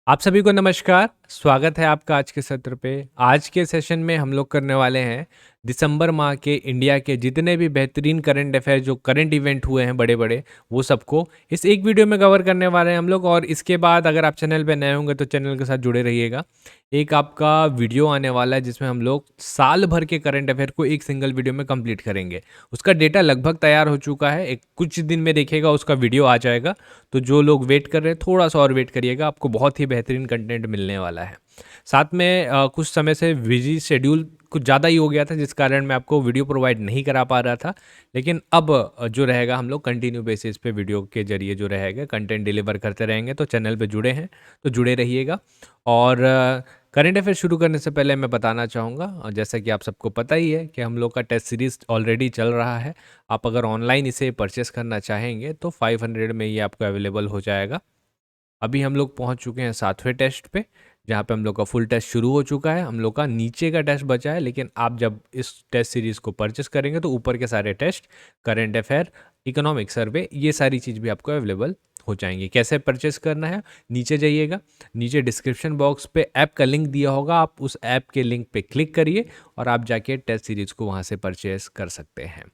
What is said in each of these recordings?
आप सभी को नमस्कार। स्वागत है आपका आज के सत्र पे। आज के सेशन में हम लोग करने वाले हैं दिसंबर माह के इंडिया के जितने भी बेहतरीन करंट अफेयर जो करंट इवेंट हुए हैं बड़े बड़े, वो सबको इस एक वीडियो में कवर करने वाले हैं हम लोग। और इसके बाद अगर आप चैनल पे नए होंगे तो चैनल के साथ जुड़े रहिएगा। एक आपका वीडियो आने वाला है जिसमें हम लोग साल भर के करंट अफेयर को एक सिंगल वीडियो में कंप्लीट करेंगे। उसका डेटा लगभग तैयार हो चुका है, एक कुछ दिन में देखिएगा उसका वीडियो आ जाएगा। तो जो लोग वेट कर रहे हैं थोड़ा सा और वेट करिएगा, आपको बहुत ही बेहतरीन कंटेंट मिलने वाला है। साथ में कुछ समय से बिजी शेड्यूल कुछ ज़्यादा ही हो गया था जिस कारण मैं आपको वीडियो प्रोवाइड नहीं करा पा रहा था। लेकिन अब जो रहेगा हम लोग कंटिन्यू बेसिस पे वीडियो के जरिए जो रहेगा कंटेंट डिलीवर करते रहेंगे। तो चैनल पे जुड़े हैं तो जुड़े रहिएगा। और करंट अफेयर शुरू करने से पहले मैं बताना चाहूँगा, जैसा कि आप सबको पता ही है कि हम लोग का टेस्ट सीरीज ऑलरेडी चल रहा है। आप अगर ऑनलाइन इसे परचेस करना चाहेंगे तो 500 में ये आपको अवेलेबल हो जाएगा। अभी हम लोग पहुंच चुके हैं 7वें टेस्ट पे, जहाँ पे हम लोग का फुल टेस्ट शुरू हो चुका है। हम लोग का नीचे का टेस्ट बचा है, लेकिन आप जब इस टेस्ट सीरीज को परचेस करेंगे तो ऊपर के सारे test, current affair, economic survey, ये सारी चीज़ भी आपको अवेलेबल हो जाएंगी। कैसे परचेस करना है, नीचे जाइएगा, नीचे डिस्क्रिप्शन बॉक्स पे ऐप का लिंक दिया होगा, आप उस ऐप के लिंक पे क्लिक करिए और आप जाके टेस्ट सीरीज को वहाँ से परचेस कर सकते हैं।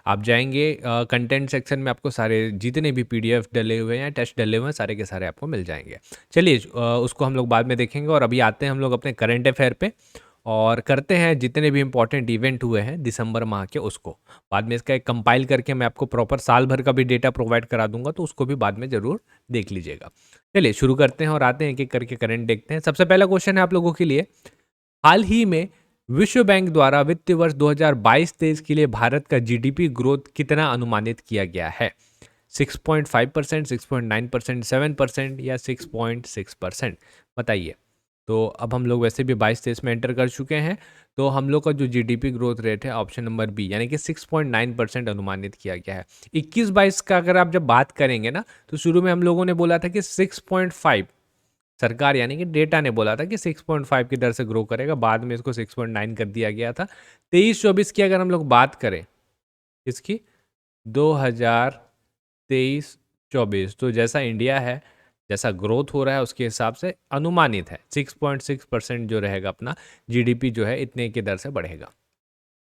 आप जाएंगे कंटेंट सेक्शन में, आपको सारे जितने भी पीडीएफ डले हुए हैं, टेस्ट डले हुए हैं, सारे के सारे आपको मिल जाएंगे। चलिए उसको हम लोग बाद में देखेंगे। और अभी आते हैं हम लोग अपने करंट अफेयर पे और करते हैं जितने भी इंपॉर्टेंट इवेंट हुए हैं दिसंबर माह के उसको। बाद में इसका एक कंपाइल करके मैं आपको प्रॉपर साल भर का भी डेटा प्रोवाइड करा दूंगा, तो उसको भी बाद में ज़रूर देख लीजिएगा। चलिए शुरू करते हैं और आते हैं एक एक करके करंट देखते हैं। सबसे पहला क्वेश्चन है आप लोगों के लिए, हाल ही में विश्व बैंक द्वारा वित्तीय वर्ष 2022-23 के लिए भारत का जीडीपी ग्रोथ कितना अनुमानित किया गया है? 6.5%, 6.9%, 7% या 6.6%? बताइए। तो अब हम लोग वैसे भी 22-23 में एंटर कर चुके हैं, तो हम लोग का जो जीडीपी ग्रोथ रेट है ऑप्शन नंबर बी यानी कि 6.9% अनुमानित किया गया है। 21-22 का अगर आप जब बात करेंगे ना, तो शुरू में हम लोगों ने बोला था कि 6.5, सरकार यानी कि डेटा ने बोला था कि 6.5 की दर से ग्रो करेगा, बाद में इसको 6.9 कर दिया गया था। 23-24 की अगर हम लोग बात करें, इसकी 2023-24, तो जैसा इंडिया है, जैसा ग्रोथ हो रहा है उसके हिसाब से अनुमानित है 6.6% जो रहेगा अपना जीडीपी जो है इतने की दर से बढ़ेगा।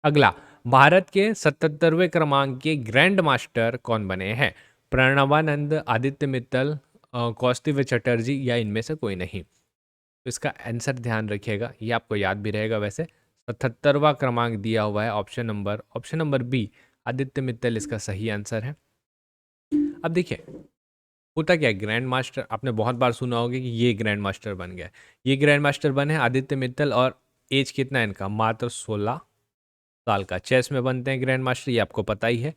अगला, भारत के 77वें क्रमांक के ग्रैंड मास्टर कौन बने हैं? प्रणवानंद, आदित्य मित्तल, कौस्तिव चटर्जी या इनमें से कोई नहीं? तो इसका आंसर ध्यान रखिएगा, ये आपको याद भी रहेगा। वैसे 77वां क्रमांक दिया हुआ है, option number B Aditya Mittal इसका सही आंसर है। अब देखिए, होता क्या है, ग्रैंड मास्टर आपने बहुत बार सुना होगा कि ये ग्रैंड मास्टर बन गया। ये ग्रैंड मास्टर बने आदित्य मित्तल, और एज कितना है इनका? मात्र 16 साल का। चेस में बनते हैं ग्रैंड मास्टर, ये आपको पता ही है।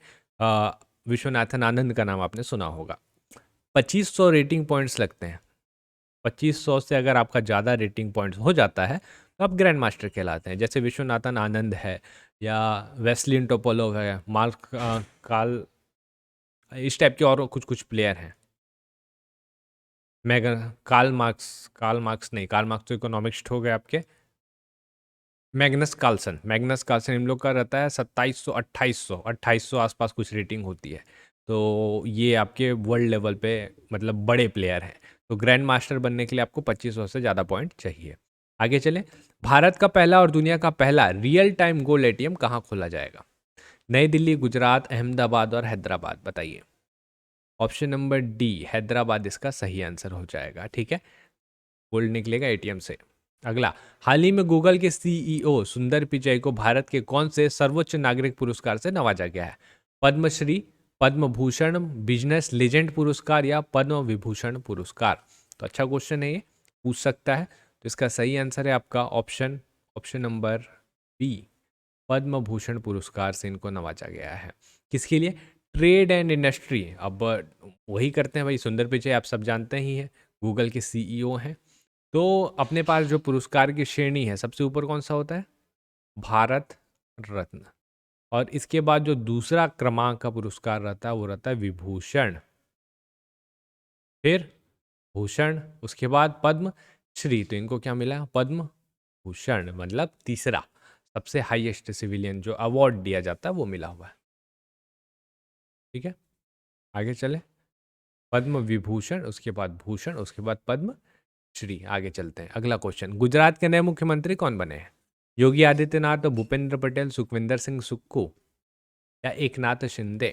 विश्वनाथन आनंद का नाम आपने सुना होगा। 2500 रेटिंग पॉइंट्स लगते हैं। 2500 से अगर आपका ज़्यादा रेटिंग पॉइंट्स हो जाता है तो आप ग्रैंड मास्टर कहलाते हैं। जैसे विश्वनाथन आनंद है या वेस्लिन टोपोलोव है, मार्क काल, इस टाइप के और कुछ कुछ प्लेयर हैं। मैगर कार्ल मार्क्स नहीं, कार्ल मार्क्स तो इकोनॉमिक्स हो गए आपके। मैग्नस कार्लसन इन लोग का रहता है 2700, 2800 आसपास कुछ रेटिंग होती है। तो ये आपके वर्ल्ड लेवल पे मतलब बड़े प्लेयर हैं। तो ग्रैंड मास्टर बनने के लिए आपको 2500 से ज़्यादा पॉइंट चाहिए। आगे चलें। भारत का पहला और दुनिया का पहला रियल टाइम गोल्ड एटीएम कहाँ खोला जाएगा? नई दिल्ली, गुजरात, अहमदाबाद और हैदराबाद? बताइए। ऑप्शन नंबर डी हैदराबाद इसका सही आंसर हो जाएगा। ठीक है, गोल्ड निकलेगा एटीएम से। अगला, हाल ही में गूगल के सीईओ सुंदर पिचई को भारत के कौन से सर्वोच्च नागरिक पुरस्कार से नवाजा गया है? पद्मश्री, पद्म भूषण, बिजनेस लेजेंड पुरस्कार या पद्म विभूषण पुरस्कार? तो अच्छा क्वेश्चन है, ये पूछ सकता है। तो इसका सही आंसर है आपका option number B, Padma Bhushan पुरस्कार से इनको नवाजा गया है। किसके लिए? Trade and industry. अब वही करते हैं भाई, सुंदर पिचई आप सब जानते ही हैं, गूगल के सीईओ हैं। तो अपने पास जो पुरस्कार की श्रेणी है सबसे ऊपर कौन सा होता है? भारत रत्न। और इसके बाद जो दूसरा क्रमांक का पुरस्कार रहता है वो रहता है विभूषण, फिर भूषण, उसके बाद पद्म श्री। तो इनको क्या मिला? पद्म भूषण, मतलब तीसरा सबसे हाईएस्ट सिविलियन जो अवार्ड दिया जाता है वो मिला हुआ है। ठीक है, आगे चले। पद्म विभूषण, उसके बाद भूषण, उसके बाद पद्म श्री। आगे चलते हैं, अगला क्वेश्चन, गुजरात के नए मुख्यमंत्री कौन बने हैं? योगी आदित्यनाथ, भूपेंद्र पटेल, सुखविंदर सिंह सुक्खू या एकनाथ शिंदे?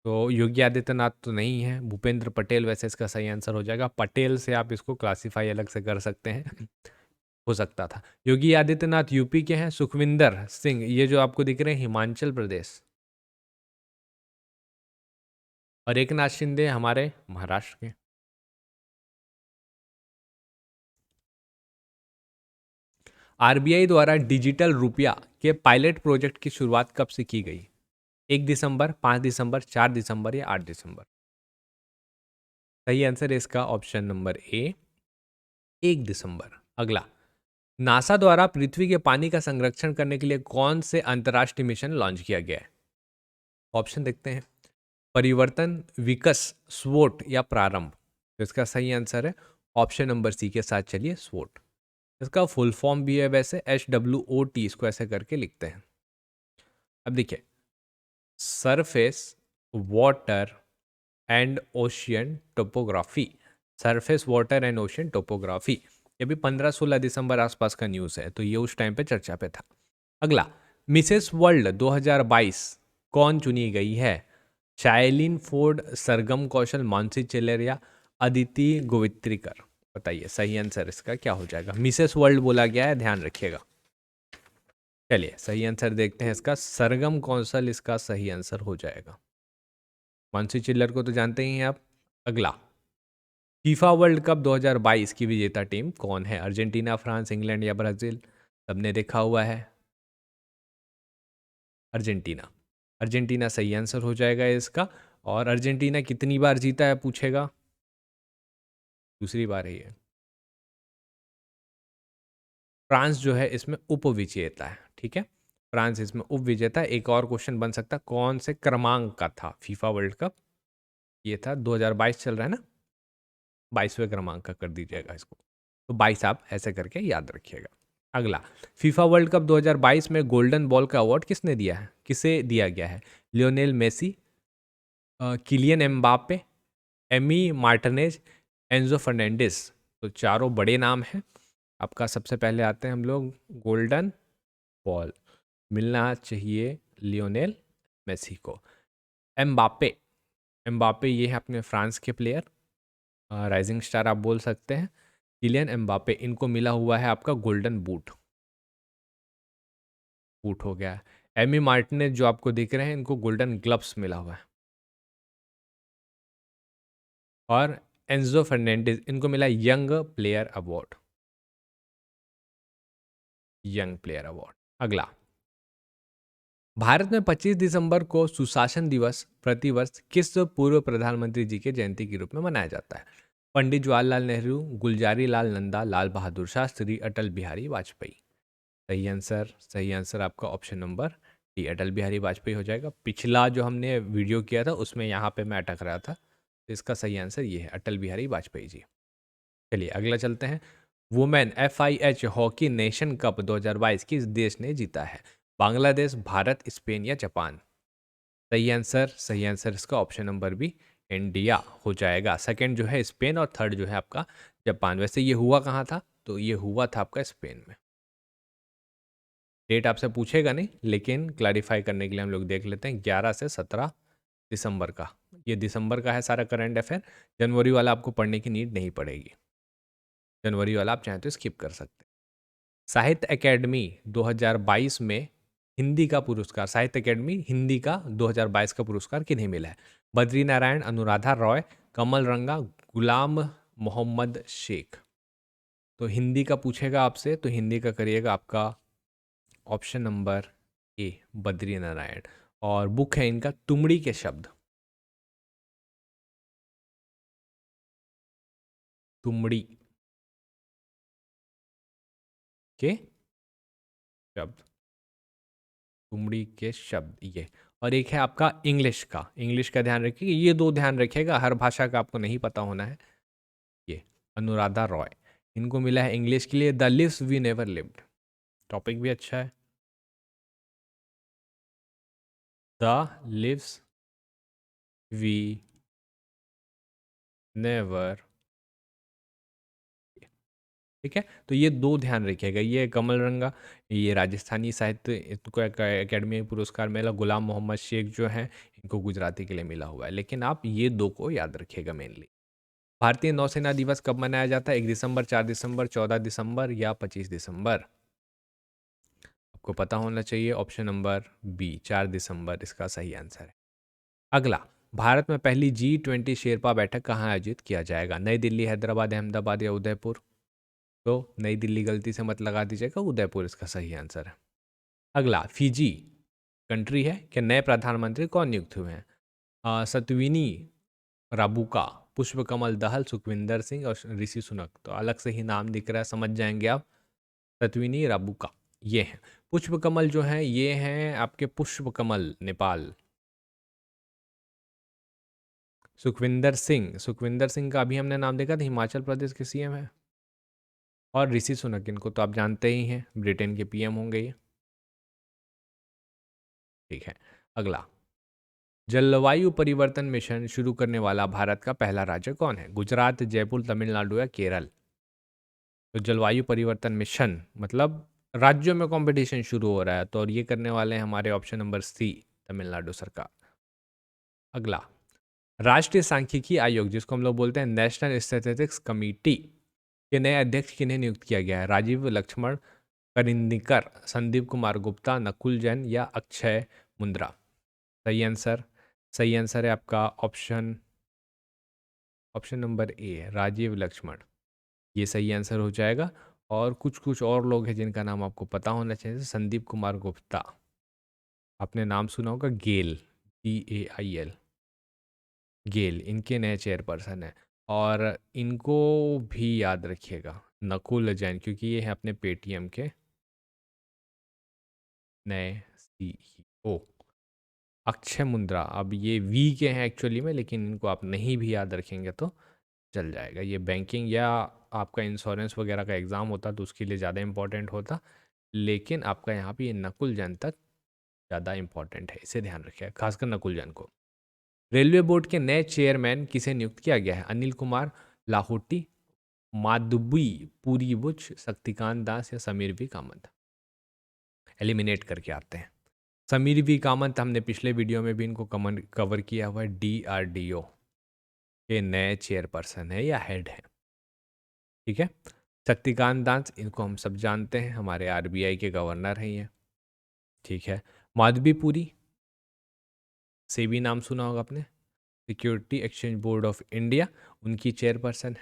तो योगी आदित्यनाथ तो नहीं है, भूपेंद्र पटेल वैसे इसका सही आंसर हो जाएगा। पटेल से आप इसको क्लासिफाई अलग से कर सकते हैं, हो सकता था। योगी आदित्यनाथ यूपी के हैं, सुखविंदर सिंह ये जो आपको दिख रहे हैं हिमाचल प्रदेश, और एकनाथ शिंदे हमारे महाराष्ट्र के। आरबीआई द्वारा डिजिटल रुपया के पायलट प्रोजेक्ट की शुरुआत कब से की गई? 1 दिसंबर, 5 दिसंबर, 4 दिसंबर या 8 दिसंबर? सही आंसर है इसका ऑप्शन नंबर ए, 1 दिसंबर। अगला, नासा द्वारा पृथ्वी के पानी का संरक्षण करने के लिए कौन से अंतर्राष्ट्रीय मिशन लॉन्च किया गया है? ऑप्शन देखते हैं, परिवर्तन, विकस, स्वोट या प्रारंभ। तो इसका सही आंसर है ऑप्शन नंबर सी के साथ चलिए, स्वोट। इसका फुल फॉर्म भी है वैसे, SWOT, इसको ऐसे करके लिखते हैं। अब देखिए, surface water and ocean topography, surface water and ocean topography, ये भी 15-16 दिसंबर आसपास का न्यूज़ है, तो ये उस टाइम पे चर्चा पे था। अगला, मिसेस वर्ल्ड 2022 कौन चुनी गई है? शाइलिन फोर्ड, सरगम कौशल, मानसी चिल्लर या अदिति गोवित्रिकर? बताइए सही आंसर इसका क्या हो जाएगा। मिसेस वर्ल्ड बोला गया है, ध्यान रखिएगा। चलिए सही आंसर देखते हैं इसका, सरगम कौशल इसका सही आंसर हो जाएगा। मानसी चिल्लर को तो जानते ही हैं आप। अगला, फीफा वर्ल्ड कप 2022 की विजेता टीम कौन है? अर्जेंटीना, फ्रांस, इंग्लैंड या ब्राजील? सबने देखा हुआ है, अर्जेंटीना। अर्जेंटीना सही आंसर हो जाएगा इसका। और अर्जेंटीना कितनी बार जीता है पूछेगा, दूसरी बार है ये। फ्रांस जो है इसमें उप विजेता है, ठीक है, फ्रांस इसमें उप विजेता है। एक और क्वेश्चन बन सकता है, कौन से क्रमांक का था फीफा वर्ल्ड कप? ये था 2022 चल रहा है ना, 22वें क्रमांक का कर दीजिएगा इसको, तो 22 आप ऐसे करके याद रखिएगा। अगला, फीफा वर्ल्ड कप 2022 में गोल्डन बॉल का अवार्ड किसने दिया है, किसे दिया गया है? Lionel Messi, Kylian Mbappe, Emi Martinez, Enzo Fernandez? तो चारों बड़े नाम हैं। आपका सबसे पहले आते हैं हम लोग, गोल्डन बॉल मिलना चाहिए लियोनेल मेसी को। एम्बापे, एम्बापे ये है अपने फ्रांस के प्लेयर, राइजिंग स्टार आप बोल सकते हैं। किलियन एम्बापे, इनको मिला हुआ है आपका गोल्डन बूट, बूट हो गया। एमी मार्टिनेज जो आपको दिख रहे हैं, इनको गोल्डन ग्लव्स मिला हुआ है। और एंजो फर्नांडिस, इनको मिला young player award, young player award. अगला, भारत में 25 दिसंबर को सुशासन दिवस प्रतिवर्ष किस पूर्व प्रधानमंत्री जी के जयंती के रूप में मनाया जाता है? पंडित जवाहरलाल नेहरू, गुलजारी लाल नंदा, लाल बहादुर शास्त्री, अटल बिहारी वाजपेयी? सही आंसर, सही आंसर आपका option number D, Atal Bihari Vajpayee हो जाएगा। पिछला जो हमने वीडियो किया था उसमें यहाँ पे मैं अटक रहा था, तो इसका सही आंसर ये है, अटल बिहारी वाजपेयी जी। चलिए अगला चलते हैं, women FIH hockey nation cup 2022 किस देश ने जीता है? बांग्लादेश, भारत, स्पेन या जापान? सही आंसर, सही आंसर इसका ऑप्शन नंबर बी, इंडिया हो जाएगा। सेकंड जो है स्पेन और थर्ड जो है आपका जापान। वैसे ये हुआ कहाँ था? तो ये हुआ था आपका स्पेन में। डेट आपसे पूछेगा नहीं, लेकिन क्लैरिफाई करने के लिए हम लोग देख लेते हैं, 11 से 17 दिसंबर का। ये दिसंबर का है सारा करंट अफेयर, जनवरी वाला आपको पढ़ने की नीड नहीं पड़ेगी, जनवरी वाला आप चाहें तो स्किप कर सकते हैं। साहित्य अकेडमी 2022 में हिंदी का पुरस्कार, साहित्य अकेडमी हिंदी का 2022 का पुरस्कार किन्हें मिला है? बद्री नारायण, अनुराधा रॉय, कमल रंगा, गुलाम मोहम्मद शेख? तो हिंदी का पूछेगा आपसे, तो हिंदी का करिएगा आपका ऑप्शन नंबर ए, बद्री नारायण। और बुक है इनका तुमड़ी के शब्द, तुमड़ी के शब्द, तुमड़ी के शब्द ये। और एक है आपका इंग्लिश का, इंग्लिश का ध्यान रखिएगा, ये दो ध्यान रखिएगा, हर भाषा का आपको नहीं पता होना है। ये अनुराधा रॉय, इनको मिला है इंग्लिश के लिए the lives we never lived, topic भी अच्छा है, द लिव्स वी नेवर ठीक है, तो ये दो ध्यान रखिएगा, ये कमलरंगा, ये राजस्थानी साहित्य इनको एकेडमी पुरस्कार मिला, गुलाम मोहम्मद शेख जो हैं इनको गुजराती के लिए मिला हुआ है, लेकिन आप ये दो को याद रखिएगा मेनली। भारतीय नौसेना दिवस कब मनाया जाता है? 1 दिसंबर, 4 दिसंबर, 14 दिसंबर या 25 दिसंबर? आपको पता होना चाहिए। ऑप्शन नंबर बी 4 दिसंबर इसका सही आंसर है। अगला, भारत में पहली G20 शेरपा बैठक कहाँ आयोजित किया जाएगा? नई दिल्ली, हैदराबाद, अहमदाबाद या उदयपुर? तो नई दिल्ली गलती से मत लगा दीजिएगा, उदयपुर इसका सही आंसर है। अगला, फिजी कंट्री है कि नए प्रधानमंत्री कौन नियुक्त हुए हैं? सतविनी राबुका, पुष्पकमल दहल, सुखविंदर सिंह और ऋषि सुनक। तो अलग से ही नाम दिख रहा है, समझ जाएंगे आप। सतविनी राबुका ये हैं। पुष्पकमल जो हैं ये हैं आपके पुष्पकमल नेपाल। सुखविंदर सिंह का अभी हमने नाम देखा था, हिमाचल प्रदेश के सीएम है। और ऋषि सुनक, इनको तो आप जानते ही हैं, ब्रिटेन के पीएम होंगे ये। ठीक है, अगला, जलवायु परिवर्तन मिशन शुरू करने वाला भारत का पहला राज्य कौन है? गुजरात, जयपुर, तमिलनाडु या केरल? तो जलवायु परिवर्तन मिशन मतलब राज्यों में कंपटीशन शुरू हो रहा है, तो और ये करने वाले हैं हमारे ऑप्शन नंबर सी, तमिलनाडु सरकार। अगला, राष्ट्रीय सांख्यिकी आयोग जिसको हम लोग बोलते हैं नेशनल स्टैटिस्टिक्स कमिटी के नए अध्यक्ष किन्हें नियुक्त किया गया है? राजीव लक्ष्मण करिंदीकर, संदीप कुमार गुप्ता, नकुल जैन या अक्षय मुंद्रा? सही आंसर, सही आंसर है आपका option option number A, Rajiv Lakshman, ये सही आंसर हो जाएगा। और कुछ कुछ और लोग हैं जिनका नाम आपको पता होना चाहिए, जैसे संदीप कुमार गुप्ता, आपने नाम सुना होगा, गेल, GAIL, गेल इनके नए चेयरपर्सन हैं। और इनको भी याद रखिएगा, नकुल जैन, क्योंकि ये हैं अपने पेटीएम के नए CEO। अक्षय मुंद्रा, अब ये वी के हैं एक्चुअली में, लेकिन इनको आप नहीं भी याद रखेंगे तो चल जाएगा। ये बैंकिंग या आपका इंश्योरेंस वगैरह का एग्ज़ाम होता तो उसके लिए ज़्यादा इंपॉर्टेंट होता, लेकिन आपका यहाँ पे ये नकुल जैन तक ज़्यादा इंपॉर्टेंट है, इसे ध्यान रखिएगा, खासकर नकुल जैन को। रेलवे बोर्ड के नए चेयरमैन किसे नियुक्त किया गया है? अनिल कुमार लाहोटी, माधवी पुरीबुच, शक्तिकांत दास या समीर वी कामत? एलिमिनेट करके आते हैं। समीर वी कामत हमने पिछले वीडियो में भी इनको कवर किया हुआ है, DRDO के नए चेयरपर्सन है या हेड है। ठीक है, शक्तिकांत दास इनको हम सब जानते हैं, हमारे RBI के गवर्नर हैं ये। ठीक है, माधवी पुरी, सेबी नाम सुना होगा आपने, security exchange board of India, उनकी चेयरपर्सन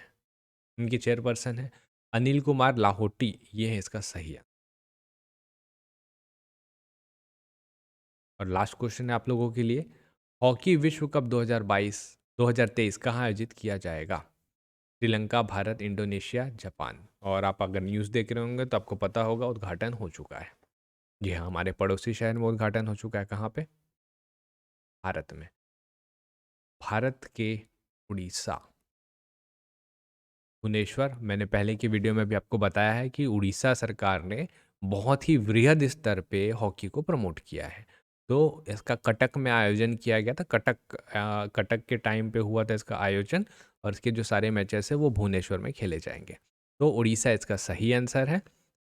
है। अनिल कुमार लाहोटी, ये है इसका सही है। और लास्ट क्वेश्चन है आप लोगों के लिए, हॉकी विश्व कप 2023 कहाँ आयोजित किया जाएगा? Sri Lanka, Bharat, Indonesia, Japan? और आप अगर न्यूज़ देख रहे होंगे तो आपको पता होगा उद्घाटन हो चुका है। जी हाँ, हमारे पड़ोसी शहर में उद्घाटन हो चुका है। कहाँ पे? भारत में, भारत के उड़ीसा, भुवनेश्वर। मैंने पहले की वीडियो में भी आपको बताया है कि उड़ीसा सरकार ने बहुत ही वृहद स्तर पे हॉकी को प्रमोट किया है। तो इसका कटक में आयोजन किया गया था, कटक के टाइम पे हुआ था इसका आयोजन, और इसके जो सारे मैचेस है वो भुवनेश्वर में खेले जाएंगे। तो उड़ीसा इसका सही आंसर है।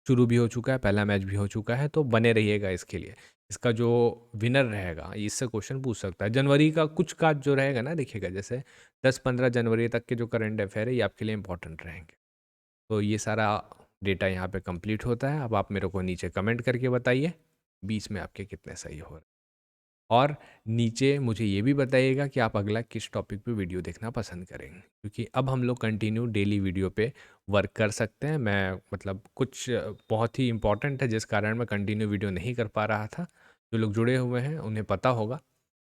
शुरू भी हो चुका है, पहला मैच भी हो चुका है, तो बने रहिएगा इसके लिए। इसका जो विनर रहेगा इससे क्वेश्चन पूछ सकता है। जनवरी का कुछ का जो रहेगा ना, देखिएगा जैसे 10-15 जनवरी तक के जो करंट अफेयर है ये आपके लिए इंपॉर्टेंट रहेंगे। तो ये सारा डेटा यहाँ पे कंप्लीट होता है। अब आप मेरे को नीचे कमेंट करके बताइए बीच में आपके कितने सही हो रहे हैं। और नीचे मुझे ये भी बताइएगा कि आप अगला किस टॉपिक पे वीडियो देखना पसंद करेंगे, क्योंकि अब हम लोग कंटिन्यू डेली वीडियो पे वर्क कर सकते हैं। मैं मतलब कुछ बहुत ही इंपॉर्टेंट है जिस कारण मैं कंटिन्यू वीडियो नहीं कर पा रहा था। जो लोग जुड़े हुए हैं उन्हें पता होगा।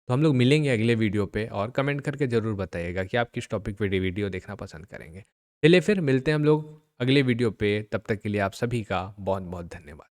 तो हम लोग मिलेंगे अगले वीडियो पे, और कमेंट करके ज़रूर बताइएगा कि आप किस टॉपिक पे वीडियो देखना पसंद करेंगे। चलिए फिर मिलते हैं हम लोग अगले वीडियो पे, तब तक के लिए आप सभी का बहुत बहुत धन्यवाद।